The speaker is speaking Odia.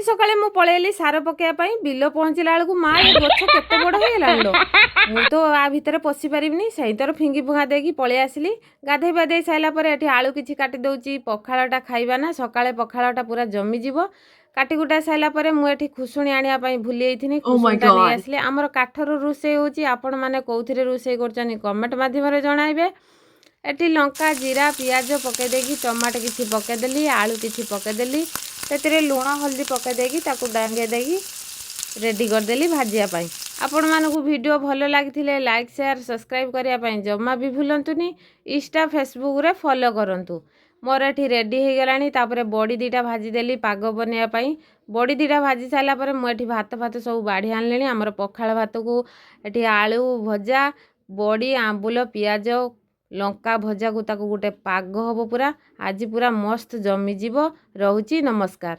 ସକାଳେ ମୁଁ ପଳେଇଲି ସାର ପକେଇବା ପାଇଁ। ବିଲ ପହଞ୍ଚିଲା ବେଳକୁ ମା ଏ ଗଛ କେତେ ବଡ଼ ହେଇଗଲାଣି ଲୋ। ମୁଁ ତ ଆ ଭିତରେ ପଶି ପାରିବିନି, ସେଇଥର ଫିଙ୍ଗି ଫୁଙ୍ଗା ଦେଇକି ପଳେଇ ଆସିଲି। ଗାଧେଇ ପାଧେଇ ସାରିଲା ପରେ ଏଠି ଆଳୁ କିଛି କାଟି ଦେଉଛି, ପଖାଳଟା ଖାଇବା ନା, ସକାଳେ ପଖାଳଟା ପୁରା ଜମିଯିବ। କାଟି କୁଟା ସାରିଲା ପରେ ମୁଁ ଏଠି ଖୁସୁଣି ଆଣିବା ପାଇଁ ଭୁଲି ଯାଇଥିନି, Oh my ଖୁସୁଣିଟା ନେଇ god. ଆସିଲି। ଆମର କାଠରୁ ରୋଷେଇ ହେଉଛି, ଆପଣମାନେ କେଉଁଥିରେ ରୋଷେଇ କରୁଛନ୍ତି କମେଣ୍ଟ ମାଧ୍ୟମରେ ଜଣାଇବେ। ଏଠି ଲଙ୍କା ଜିରା ପିଆଜ ପକାଇ ଦେଇକି ଟମାଟୋ କିଛି ପକାଇଦେଲି, ଆଳୁ କିଛି ପକାଇଦେଲି, ସେଥିରେ ଲୁଣ ହଳଦୀ ପକାଇ ଦେଇକି ତାକୁ ଡାଙ୍ଗେଇ ଦେଇକି ରେଡ଼ି କରିଦେଲି ଭାଜିବା ପାଇଁ। ଆପଣମାନଙ୍କୁ ଭିଡ଼ିଓ ଭଲ ଲାଗିଥିଲେ ଲାଇକ୍ ସେୟାର ସବସ୍କ୍ରାଇବ୍ କରିବା ପାଇଁ ଜମା ବି ଭୁଲନ୍ତୁନି। ଇନଷ୍ଟା ଫେସବୁକ୍ରେ ଫଲୋ କରନ୍ତୁ। ମୋର ଏଠି ରେଡ଼ି ହେଇଗଲାଣି। ତାପରେ ବଡ଼ି ଦୁଇଟା ଭାଜିଦେଲି ପାଗ ବନେଇବା ପାଇଁ। ବଡ଼ି ଦୁଇଟା ଭାଜି ସାରିଲା ପରେ ମୁଁ ଏଠି ଭାତ ସବୁ ବାଢ଼ି ଆଣିଲିଣି। ଆମର ପଖାଳ ଭାତକୁ ଏଠି ଆଳୁ ଭଜା, ବଡ଼ି, ଆମ୍ବୁଲ, ପିଆଜ, ଲଙ୍କା ଭଜାକୁ ତାକୁ ଗୋଟେ ପାଗ ହେବ ପୁରା। ଆଜି ପୁରା ମସ୍ତ ଜମିଯିବ। ରହୁଛି, ନମସ୍କାର।